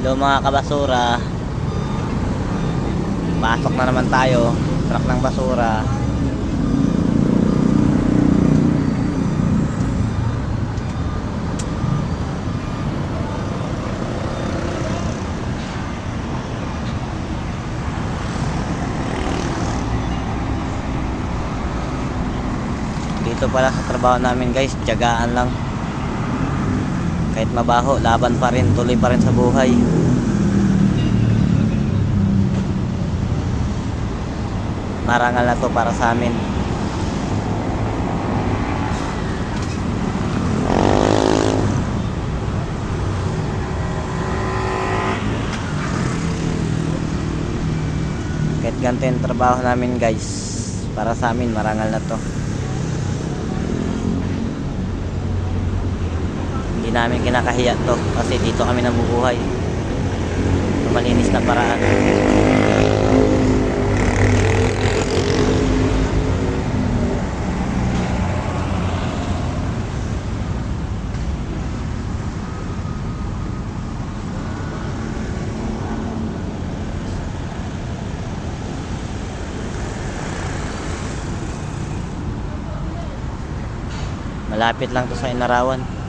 Hello mga kabasura, pasok na naman tayo. Truck ng basura. Dito pala sa trabaho namin guys, tiyagaan lang. Kahit mabaho, laban pa rin, tuloy pa rin sa buhay. Marangal na to para sa amin. Kahit ganito yung trabaho namin guys, para sa amin marangal na to. Hindi namin kinakahiya to kasi dito kami nabubuhay sa malinis na paraan. Malapit lang to sa Inarawan.